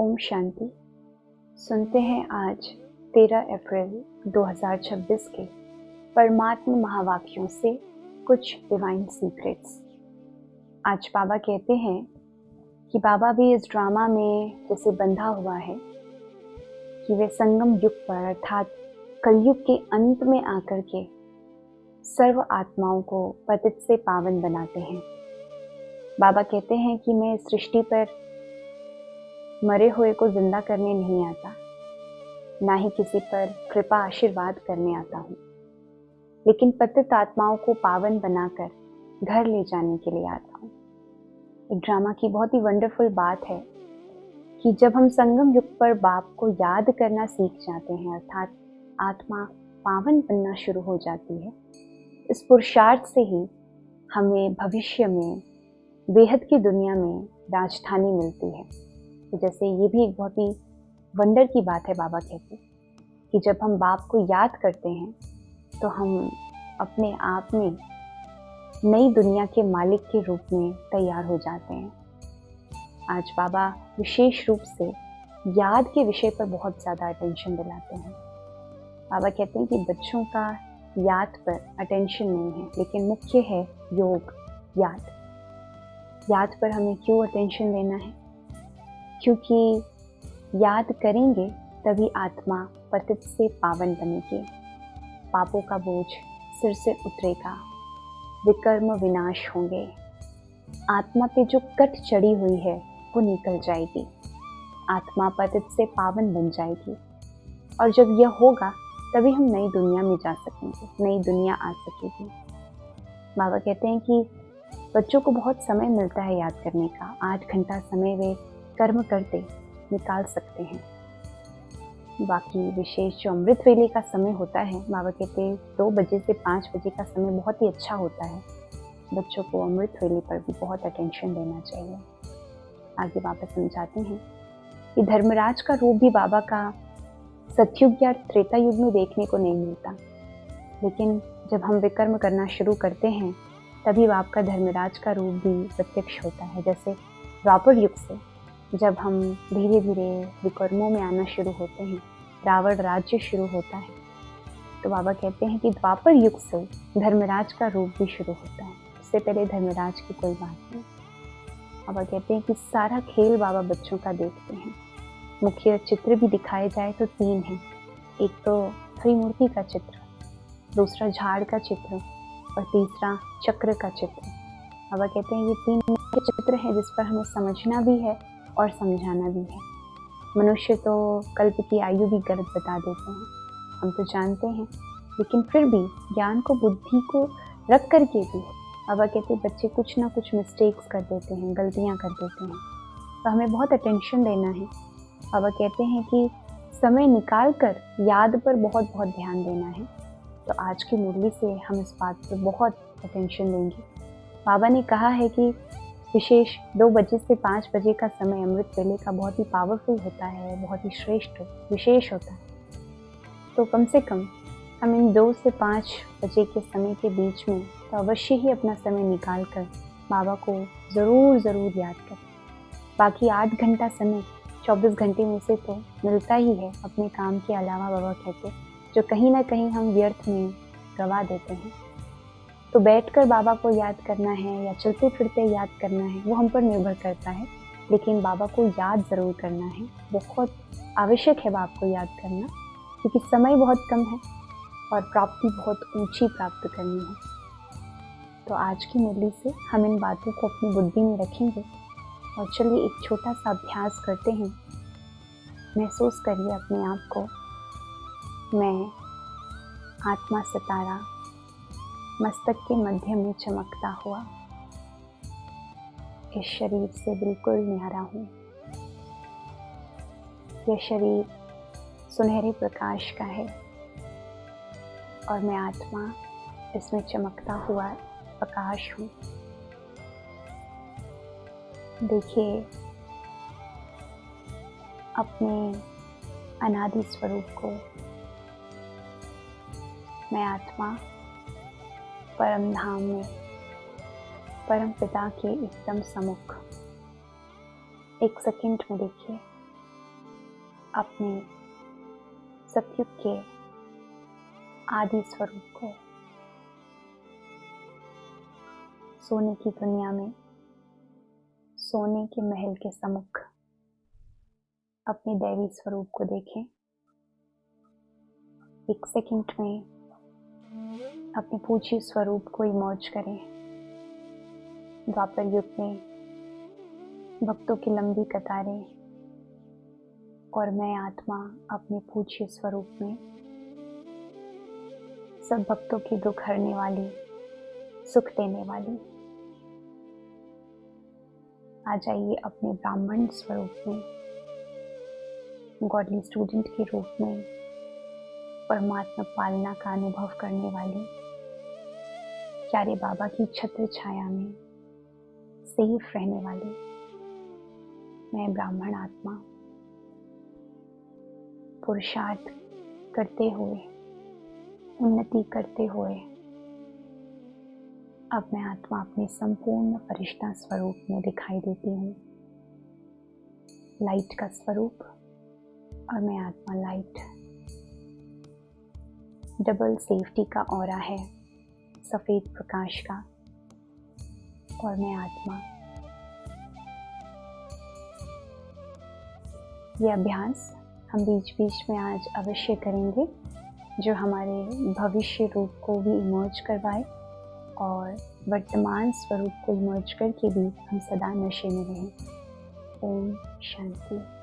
ओम शांति। सुनते हैं आज 13 अप्रैल 2026 के परमात्मा महावाक्यों से कुछ डिवाइन सीक्रेट्स। आज बाबा कहते हैं कि बाबा भी इस ड्रामा में जैसे बंधा हुआ है कि वे संगम युग पर अर्थात कलयुग के अंत में आकर के सर्व आत्माओं को पतित से पावन बनाते हैं। बाबा कहते हैं कि मैं इस सृष्टि पर मरे हुए को जिंदा करने नहीं आता, ना ही किसी पर कृपा आशीर्वाद करने आता हूँ, लेकिन पतित आत्माओं को पावन बनाकर घर ले जाने के लिए आता हूँ। एक ड्रामा की बहुत ही वंडरफुल बात है कि जब हम संगम युग पर बाप को याद करना सीख जाते हैं अर्थात आत्मा पावन बनना शुरू हो जाती है, इस पुरुषार्थ से ही हमें भविष्य में बेहद की दुनिया में राजधानी मिलती है। तो जैसे ये भी एक बहुत ही वंडर की बात है। बाबा कहते कि जब हम बाप को याद करते हैं तो हम अपने आप में नई दुनिया के मालिक के रूप में तैयार हो जाते हैं। आज बाबा विशेष रूप से याद के विषय पर बहुत ज़्यादा अटेंशन दिलाते हैं। बाबा कहते हैं कि बच्चों का याद पर अटेंशन नहीं है, लेकिन मुख्य है योग याद। याद पर हमें क्यों अटेंशन देना है? क्योंकि याद करेंगे तभी आत्मा पतित से पावन बनेगी, पापों का बोझ सिर से उतरेगा, विकर्म विनाश होंगे, आत्मा पे जो कट चढ़ी हुई है वो निकल जाएगी, आत्मा पतित से पावन बन जाएगी। और जब यह होगा तभी हम नई दुनिया में जा सकेंगे, नई दुनिया आ सकेगी। बाबा कहते हैं कि बच्चों को बहुत समय मिलता है याद करने का। 8 घंटा समय वे कर्म करते निकाल सकते हैं। बाकी विशेष जो अमृत वेले का समय होता है, बाबा कहते हैं 2 बजे से 5 बजे का समय बहुत ही अच्छा होता है। बच्चों को अमृत वेले पर भी बहुत अटेंशन देना चाहिए। आगे बाबा समझाते हैं कि धर्मराज का रूप भी बाबा का सतयुग या त्रेता युग में देखने को नहीं मिलता, लेकिन जब हम विकर्म करना शुरू करते हैं तभी बाप का धर्मराज का रूप भी प्रत्यक्ष होता है। जैसे द्वापर युग से जब हम धीरे धीरे विकर्मों में आना शुरू होते हैं, रावण राज्य शुरू होता है, तो बाबा कहते हैं कि द्वापर युग से धर्मराज का रूप भी शुरू होता है। इससे पहले धर्मराज की कोई बात नहीं। बाबा कहते हैं कि सारा खेल बाबा बच्चों का देखते हैं। मुख्य चित्र भी दिखाए जाए तो 3 हैं। एक तो त्रिमूर्ति का चित्र, दूसरा झाड़ का चित्र और तीसरा चक्र का चित्र। बाबा कहते हैं ये 3 मुख्य चित्र हैं जिस पर हमें समझना भी है और समझाना भी है। मनुष्य तो कल्प की आयु भी गलत बता देते हैं, हम तो जानते हैं, लेकिन फिर भी ज्ञान को बुद्धि को रख करके भी बाबा कहते हैं बच्चे कुछ ना कुछ मिस्टेक्स कर देते हैं, गलतियाँ कर देते हैं, तो हमें बहुत अटेंशन देना है। बाबा कहते हैं कि समय निकाल कर याद पर बहुत बहुत ध्यान देना है। तो आज की मुरली से हम इस बात पर बहुत अटेंशन देंगे। बाबा ने कहा है कि विशेष 2 बजे से 5 बजे का समय अमृत वेले का बहुत ही पावरफुल होता है, बहुत ही श्रेष्ठ विशेष होता है। तो कम से कम हम इन 2 से 5 बजे के समय के बीच में तो अवश्य ही अपना समय निकाल कर बाबा को ज़रूर याद करें। बाकी 8 घंटा समय 24 घंटे में से तो मिलता ही है अपने काम के अलावा, बाबा कहते, जो कहीं ना कहीं हम व्यर्थ में गवा देते हैं। तो बैठकर बाबा को याद करना है या चलते फिरते याद करना है, वो हम पर निर्भर करता है, लेकिन बाबा को याद ज़रूर करना है। बहुत आवश्यक है बाबा को याद करना, क्योंकि समय बहुत कम है और प्राप्ति बहुत ऊंची प्राप्त करनी है। तो आज की मुरली से हम इन बातों को अपनी बुद्धि में रखेंगे और चलिए एक छोटा सा अभ्यास करते हैं। महसूस करिए अपने आप को, मैं आत्मा सितारा मस्तक के मध्य में चमकता हुआ इस शरीर से बिल्कुल न्यारा हूँ। यह शरीर सुनहरे प्रकाश का है और मैं आत्मा इसमें चमकता हुआ प्रकाश हूँ। देखिए अपने अनादि स्वरूप को। मैं आत्मा परम धाम में परम पिता के एकदम सम्मुख। 1 सेकंड में देखिए अपने सतयुग के आदि स्वरूप को सोने की दुनिया में सोने के महल के सम्मुख अपने दैवी स्वरूप को देखें। एक सेकंड में अपने पूज्य स्वरूप को इमर्ज करें। द्वापर युग में भक्तों की लंबी कतारें और मैं आत्मा अपने पूज्य स्वरूप में सब भक्तों की दुख हरने वाली, सुख देने वाली। आ जाइए अपने ब्राह्मण स्वरूप में, गॉडली स्टूडेंट के रूप में, परमात्मा पालना का अनुभव करने वाली, प्यारे बाबा की छत्र छाया में सेफ रहने वाली मैं ब्राह्मण आत्मा पुरुषार्थ करते हुए, उन्नति करते हुए अब मैं आत्मा अपने संपूर्ण फरिश्ता स्वरूप में दिखाई देती हूँ। लाइट का स्वरूप और मैं आत्मा लाइट। डबल सेफ्टी का ऑरा है, सफेद प्रकाश का, और मैं आत्मा। ये अभ्यास हम बीच बीच में आज अवश्य करेंगे, जो हमारे भविष्य रूप को भी इमर्ज करवाए और वर्तमान स्वरूप को इमर्ज करके भी हम सदा नशे में रहें। ओम शांति।